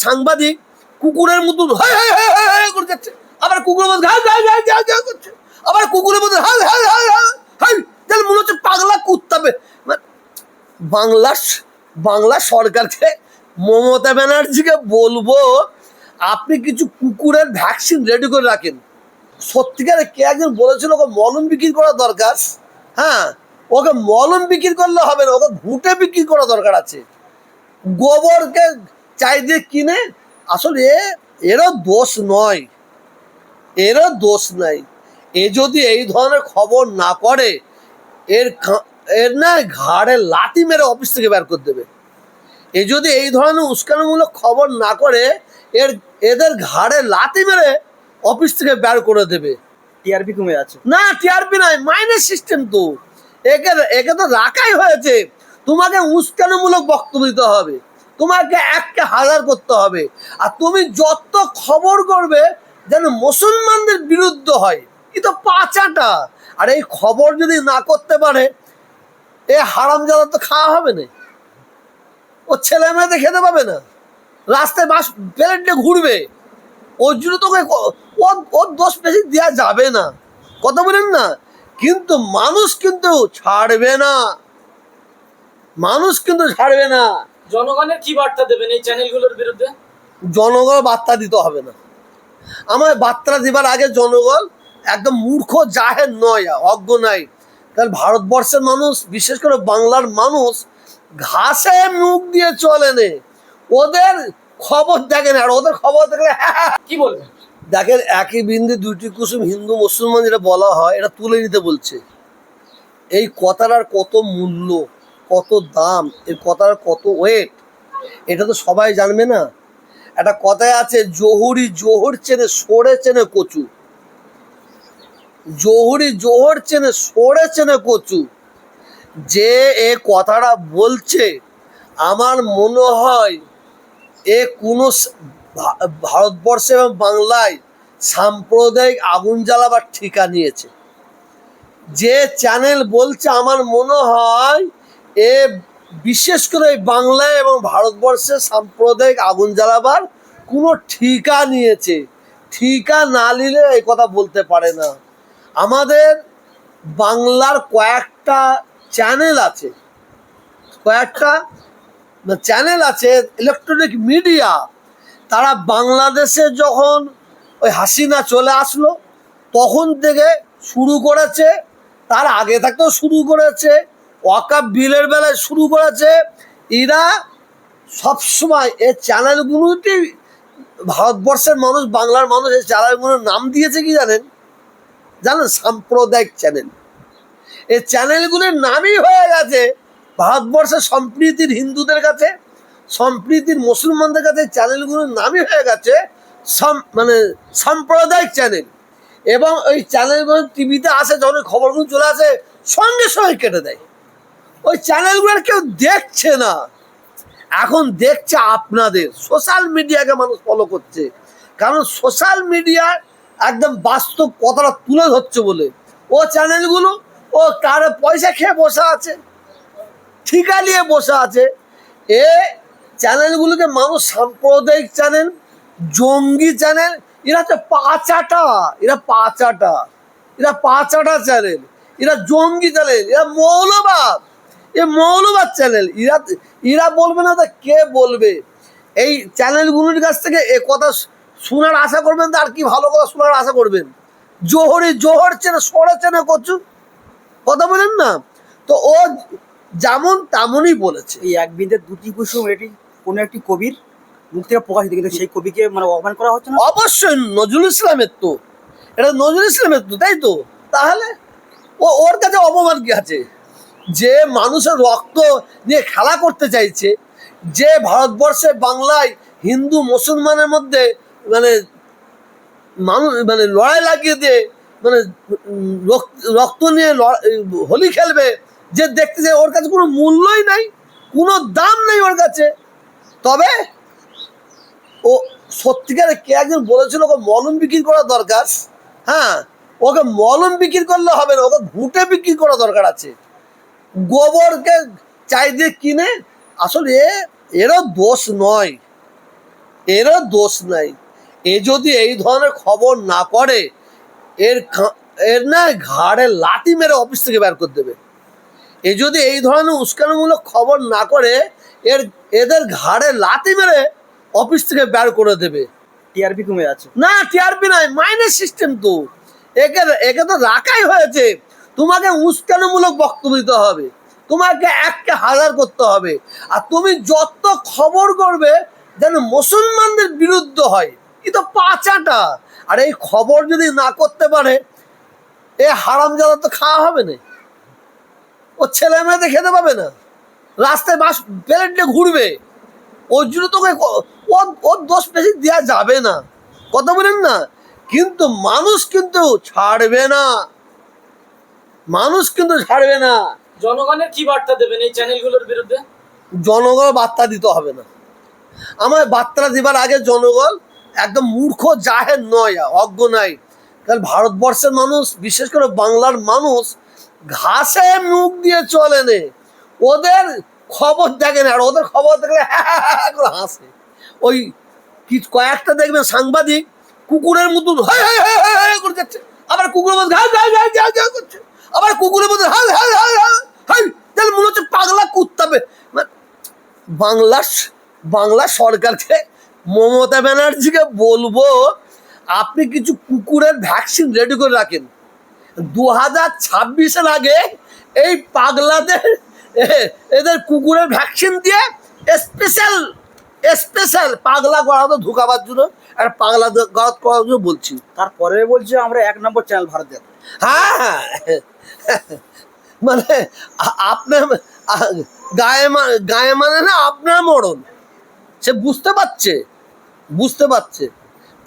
সাংবাদিক কুকুরের মতন high high high high high করে যাচ্ছে, আবার কুকুরের মধ্যে high high high high high করছে, আবার কুকুরের মধ্যে high high high high high, তাহলে মনে হচ্ছে পাগলা কুত্তাবে। বাংলা সরকারকে, মমতা ব্যানার্জিকে বলবো, আপনি কিছু কুকুরের ভ্যাকসিন রেডি করে রাখেন। সত্যিকারে কে একজন বলেছিল ওকে মলম বিক্রি করা দরকার। হ্যাঁ, ওকে মলম বিক্রি করলে হবে না, ওকে ঘুঁটে বিক্রি করা দরকার আছে। গোবরকে চাই দিয়ে কিনে, আসলে এরও দোষ নয়, এরও দোষ নাই। এ যদি এই ধরনের খবর না করে, এর না ঘাড়ে লাঠি মেরে অফিস থেকে বের করে দেবে। এ যদি এই ধরনের উস্কানিমূলক খবর না করে, এদের ঘাড়ে লাঠি মেরে অফিস থেকে বের করে দেবে। টিআরপি কমে যাচ্ছে না, টিআরপি নয়, মাইনাস সিস্টেম তো। একে তো রাখাই হয়েছে, তোমাকে উস্কানিমূলক বক্তব্য দিতে হবে, তোমাকে 1,000 করতে হবে। আর তুমি যত খবর করবে যেন মুসলমানদের বিরুদ্ধে হয়, এ তো পাচাটা। আর এই খবর যদি না করতে পারে, এ হারামজাদা তো খাওয়া হবে না, ও ছেলে মেয়েদের খেতে পাবে না, রাস্তায় বাস প্লেট নিয়ে ঘুরবে। ওর জন্য তোকে ওর দোষ বেশি দেওয়া যাবে না, কথা বলেন না। কিন্তু মানুষ কিন্তু ছাড়বে না, মানুষ কিন্তু ছাড়বে না। জনগণের কি বার্তা দেবেন এই চ্যানেলগুলোর বিরুদ্ধে? জনগণ বার্তা দিতে হবে না। আমার বার্তা দিবার আগে জনগণ একদম মূর্খ জাহের নয়, অজ্ঞ নাই। কারণ ভারতবর্ষের মানুষ, বিশেষ করে বাংলার মানুষ, ঘাসে মুখ দিয়ে চলে নে, ওদের খবর দেখেন। আর ওদের খবর দেখলে কি বলবেন? দেখেন, একই বিন্দু দুইটি কুসুম, হিন্দু মুসলমান যেটা বলা হয়, এটা তুলে নিতে বলছে। এই কথাটার কত মূল্য, কত দাম, এই কথার কত ওয়েট, এটা তো সবাই জানবে না। একটা কথায় আছে, জহুরি জোহর চেনে সরে চেনে কচু, জহুরি জোহর চেনে সরে চেনে কচু। যে এ কথাটা বলছে, আমার মনে হয় এ কোনো ভারতবর্ষে এবং বাংলায় সাম্প্রদায়িক আগুন জ্বালাবার ঠিকা নিয়েছে। যে চ্যানেল বলছে, আমার মনে হয় এ বিশেষ করে বাংলায় এবং ভারতবর্ষে সাম্প্রদায়িক আগুন জ্বালাবার কোনো ঠিকা নিয়েছে। ঠিকা না নিলে এই কথা বলতে পারে না। আমাদের বাংলার কয়েকটা চ্যানেল আছে, ইলেকট্রনিক মিডিয়া, তারা বাংলাদেশে যখন ওই হাসিনা চলে আসলো তখন থেকে শুরু করেছে, তার আগে থাকতেও শুরু করেছে, ওয়াকাফ বিলের বেলায় শুরু করেছে। এরা সবসময় এই চ্যানেলগুলোতেই ভারতবর্ষের মানুষ, বাংলার মানুষ এই চ্যানেলগুলোর নাম দিয়েছে কি জানেন? সাম্প্রদায়িক চ্যানেল। এই চ্যানেলগুলোর নামই হয়ে গেছে ভারতবর্ষের সম্প্রীতির হিন্দুদের কাছে, সম্প্রীতির মুসলমানদের কাছে চ্যানেলগুলোর নামই হয়ে গেছে সাম্প্রদায়িক চ্যানেল। এবং ওই চ্যানেলগুলো টিভিতে আসে, যখন খবরগুলো চলে আসে সঙ্গে সঙ্গে কেটে দেয়। ওই চ্যানেলগুলো কেউ দেখছে না, এখন দেখছে আপনাদের সোশ্যাল মিডিয়াকে মানুষ ফলো করছে। কারণ সোশ্যাল মিডিয়া একদম বাস্তব কথাটা তুলে ধরছে বলে ও চ্যানেলগুলো, ও কারো পয়সা খেয়ে বসে আছে, ঠিকা নিয়ে বসে আছে। এ চ্যানেলগুলোকে মানুষ সাম্প্রদায়িক চ্যানেল, জঙ্গি চ্যানেল, এরা হচ্ছে পাচাটা, এরা পাচাটা চ্যানেল, এরা জঙ্গি চ্যানেল, এরা মৌলবাদ, মৌলবাদ চ্যানেল। এরা বলবে না তো কে বলবে? এই চ্যানেলগুলোর কাছ থেকে এ কথা শোনার আশা করবেন, তো আর কি ভালো কথা শোনার আশা করবেন? জোহর চেনে সরে চেনে কচু, কথা বলেন না। তো ও যেমন তেমনই বলেছে। এই এক বিন্দে দুটি কুসুম, এটি কোনো একটি কবির মুখ থেকে প্রকাশিত, কিন্তু সেই কবিকে মানে অপমান করা হচ্ছে না। অবশ্যই নজরুল ইসলামের তো, এটা নজরুল ইসলামের তো, তাই তো? তাহলে ওর কাছে অপমান কি আছে? যে মানুষের রক্ত নিয়ে খেলা করতে চাইছে, যে ভারতবর্ষে বাংলায় হিন্দু মুসলমানের মধ্যে লড়াই লাগিয়ে দিয়ে রক্ত নিয়ে হোলি খেলবে, যে দেখতে চায়, ওর কাছে কোনো মূল্যই নাই, কোনো দাম নেই ওর কাছে। তবে ও সত্যিকারে কে একজন বলেছিল ওকে মলম বিক্রি করা দরকার। হ্যাঁ, ওকে মলম বিক্রি করলে হবে না, ওকে ঘুঁটে বিক্রি করা দরকার আছে। গোবরকে চাই দিয়ে কিনে, আসলে এরও দোষ নয়, এরও দোষ নাই। এ যদি এই ধরনের খবর না করে, এর না ঘাড়ে লাঠি মেরে অফিস থেকে বের করে দেবে। এ যদি এই ধরনের উস্কানিমূলক খবর না করে, এদের ঘাড়ে লাথি মেরে অফিস থেকে বের করে দেবে। টিআরপি কমে যাচ্ছে। না, টিআরপি নাই, মাইনাস সিস্টেম তো। একে তো রাখাই হয়েছে। তোমাকে উস্কানিমূলক বক্তব্য দিতে হবে, তোমাকে 1,000 করতে হবে। আর তুমি যত খবর করবে যেন মুসলমানদের বিরুদ্ধে হয়, এ তো পাচাটা। আর এই খবর যদি না করতে পারে, এ হারামজাদা তো খাওয়া হবে না, ও ছেলে মেয়েদের খেতে পাবে না, রাস্তায় বাস প্লেট নিয়ে ঘুরবে। ওর জন্য তোকে ওর দোষ বেশি দেওয়া যাবে না, কথা বলেন না। কিন্তু মানুষ কিন্তু ছাড়বে না, মানুষ কিন্তু ছাড়বে না। জনগণের কি বার্তা দেবেন এই চ্যানেলগুলোর বিরুদ্ধে? জনগণ বার্তা দিতে হবে না। আমার বার্তা দিবার আগে জনগণ একদম মূর্খ জাহের নয়, অজ্ঞ নাই। কারণ ভারতবর্ষের মানুষ, বিশেষ করে বাংলার মানুষ, ঘাসে মুখ দিয়ে চলে নে। ওদের খবর দেখে না, আর ওদের খবর দেখলে হ্যাঁ করে হাসে। ওই কি কয়েকটা দেখবেন সাংবাদিক কুকুরের মতন করে যাচ্ছে, আবার কুকুরের মধ্যে করছে, আবার কুকুরের মধ্যে তাহলে মনে হচ্ছে পাগলা কুত্তাবে। বাংলা সরকারকে, মমতা ব্যানার্জিকে বলবো, আপনি কিছু কুকুরের ভ্যাকসিন রেডি করে রাখেন। 2026-এর আগে এই পাগলাদের এদের কুকুরের ভ্যাকসিন দিয়ে স্পেশাল পাগলা গড়াতে ঢুকাবার জন্য, আর পাগলা গড়াত করার জন্য বলছি। তারপরে বলছে আমরা 1 নম্বর চ্যানেল ভারতের। হ্যাঁ, মানে আপনার গায়ে মানে না আপনার মরণ, সে বুঝতে পারছে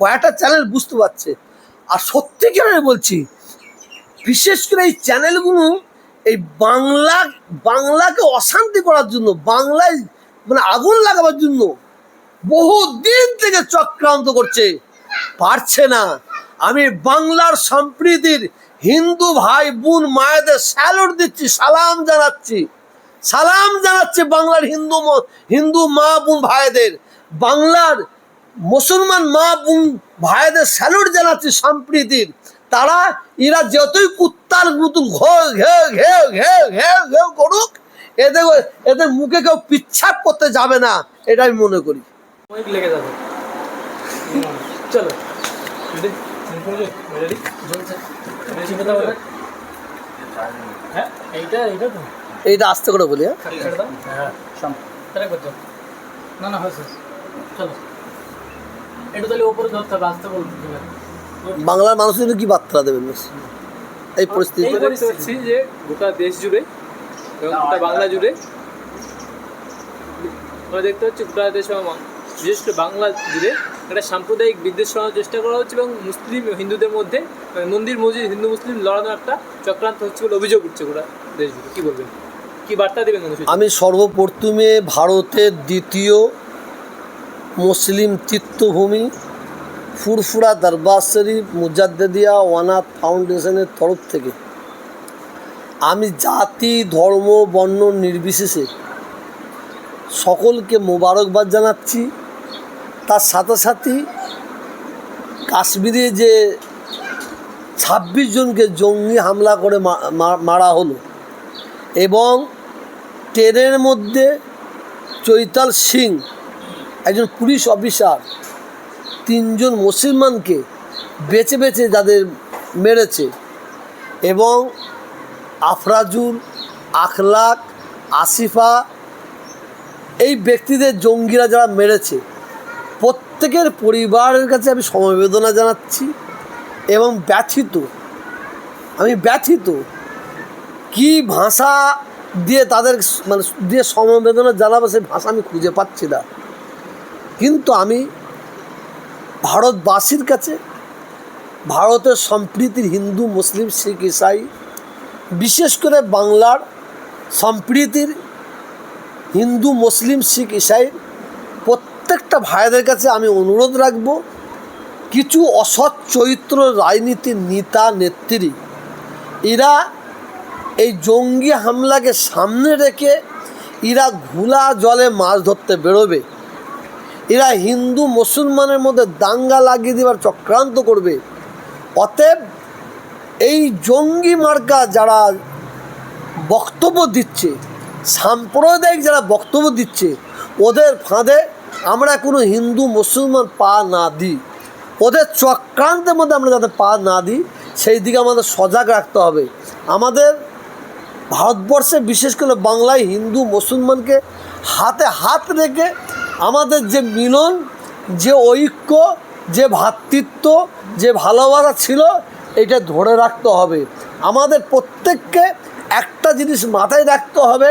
কয়েকটা চ্যানেল বুঝতে পারছে। আর সত্যিকারে বলছি, বিশেষ করে এই চ্যানেলগুলো এই বাংলাকে অশান্তি করার জন্য, বাংলায় মানে আগুন লাগাবার জন্য বহু দিন থেকে চক্রান্ত করছে, পারছে না। আমি বাংলার সম্প্রীতির হিন্দু ভাই বোন মায়েদের স্যালুট দিচ্ছি, সালাম জানাচ্ছি বাংলার হিন্দু মা বোন ভাইদের, বাংলার মুসলমান মা বোন ভাইদের স্যালুট জানাচ্ছি সম্প্রীতির। তারা এরা যতই কুত্তার মতন ঘেউ করুক, এদের মুখে কেউ পিচ্ছাপ করতে যাবে না, এটা আমি মনে করি। লেগে যাবে। চলো হ্যাঁ, এইটা তো এইটা আস্তে করে বলি। না হয়েছে, চলো এটা তাহলে ওপরে ধরতে হবে, আসতে বলতে হবে। বাংলার মানুষের কি বার্তা দেবেন এই পরিস্থিতি? দেখতে পাচ্ছি যে গোটা দেশ জুড়ে এবং গোটা বাংলা জুড়ে আমরা দেখতে পাচ্ছি, গোটা দেশ বিশেষ করে বাংলা জুড়ে একটা সাম্প্রদায়িক বিদ্বেষ ছড়ানোর চেষ্টা করা হচ্ছে এবং মুসলিম হিন্দুদের মধ্যে মন্দির মসজিদ হিন্দু মুসলিম লড়ানোর একটা চক্রান্ত হচ্ছে বলে অভিযোগ উঠছে গোটা দেশ জুড়ে। কী বলবেন, কী বার্তা দেবেন? আমি সর্বপ্রথমে ভারতের দ্বিতীয় মুসলিম তীর্থভূমি ফুরফুরা দরবার শরীফ মুজাদ্দেদিয়া ওয়ানাথ ফাউন্ডেশনের তরফ থেকে আমি জাতি ধর্ম বর্ণ নির্বিশেষে সকলকে মোবারকবাদ জানাচ্ছি। তার সাথে সাথে কাশ্মীরে যে 26 জনকে জঙ্গি হামলা করে মারা হলো এবং ট্রেনের মধ্যে চৈতাল সিং একজন পুলিশ অফিসার 3 জন মুসলমানকে বেছে বেছে যাদের মেরেছে, এবং আফরাজুল, আখলাক, আসিফা, এই ব্যক্তিদের জঙ্গিরা যারা মেরেছে প্রত্যেকের পরিবারের কাছে আমি সমবেদনা জানাচ্ছি এবং ব্যথিত কি ভাষা দিয়ে তাদের মানে দিয়ে সমবেদনা জানাবো, সেই ভাষা আমি খুঁজে পাচ্ছি না। কিন্তু আমি ভারতবাসীর কাছে, ভারতের সম্প্রীতির হিন্দু মুসলিম শিখ ইসাই, বিশেষ করে বাংলার সম্প্রীতির হিন্দু মুসলিম শিখ ইসাই প্রত্যেকটা ভাইদের কাছে আমি অনুরোধ রাখব, কিছু অসৎ চরিত্র রাজনীতির নেতা নেত্রী এরা এই জঙ্গি হামলাকে সামনে রেখে এরা ঘোলা জলে মাছ ধরতে বেরোবে এরা হিন্দু মুসলমানের মধ্যে দাঙ্গা লাগিয়ে দেওয়ার চক্রান্ত করবে। অতএব এই জঙ্গি মার্কা যারা বক্তব্য দিচ্ছে, সাম্প্রদায়িক যারা বক্তব্য দিচ্ছে, ওদের ফাঁদে আমরা কোনো হিন্দু মুসলমান পা না দিই, ওদের চক্রান্তের মধ্যে আমরা যাতে পা না দিই, সেই দিকে আমাদের সজাগ রাখতে হবে। আমাদের ভারতবর্ষে বিশেষ করে বাংলায় হিন্দু মুসলমানকে হাতে হাত রেখে আমাদের যে মিলন, যে ঐক্য, যে ভ্রাতৃত্ব, যে ভালোবাসা ছিল, এটা ধরে রাখতে হবে। আমাদের প্রত্যেককে একটা জিনিস মাথায় রাখতে হবে,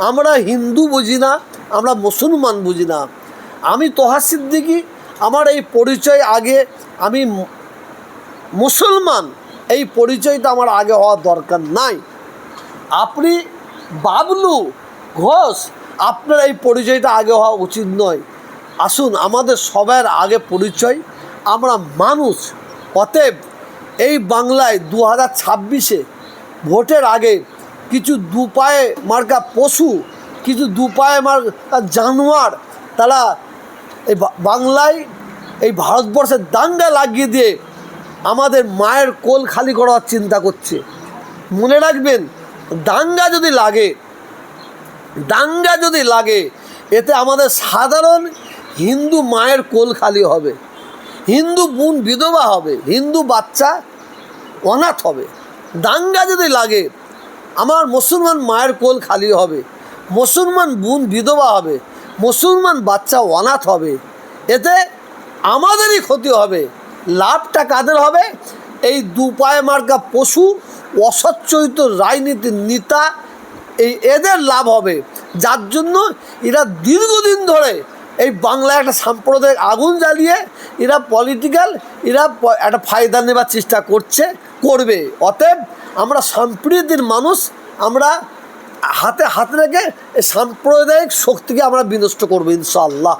আমরা হিন্দু বুঝি না, আমরা মুসলমান বুঝি না। আমি তোহা সিদ্দিকী, আমার এই পরিচয় আগে আমি মুসলমান, এই পরিচয়টা আমার আগে হওয়ার দরকার নাই। আপনি বাবলু ঘোষ, আপনার এই পরিচয়টা আগে হওয়া উচিত নয়। আসুন, আমাদের সবার আগে পরিচয় আমরা মানুষ। অতএব এই বাংলায় 2026-এ ভোটের আগে কিছু দুপায়ে মার্কা পশু, কিছু দুপায়ে মার্কা জানোয়ার, তারা এই বাংলায়, এই ভারতবর্ষের দাঙ্গা লাগিয়ে দিয়ে আমাদের মায়ের কোল খালি করার চিন্তা করছে। মনে রাখবেন, দাঙ্গা যদি লাগে এতে আমাদের সাধারণ হিন্দু মায়ের কোল খালি হবে, হিন্দু বোন বিধবা হবে, হিন্দু বাচ্চা অনাথ হবে। দাঙ্গা যদি লাগে আমার মুসলমান মায়ের কোল খালি হবে, মুসলমান বোন বিধবা হবে, মুসলমান বাচ্চা অনাথ হবে। এতে আমাদেরই ক্ষতি হবে। লাভটা কাদের হবে? এই দুপায়ে মার্কা পশু, অসচ্চরিত রাজনীতির নেতা, এদের লাভ হবে। যার জন্য এরা দীর্ঘদিন ধরে এই বাংলায় একটা সাম্প্রদায়িক আগুন জ্বালিয়ে এরা একটা ফায়দা নেবার চেষ্টা করবে। অতএব আমরা সম্প্রীতির মানুষ, আমরা হাতে হাত রেখে এই সাম্প্রদায়িক শক্তিকে আমরা বিনষ্ট করবো ইনশাআল্লাহ।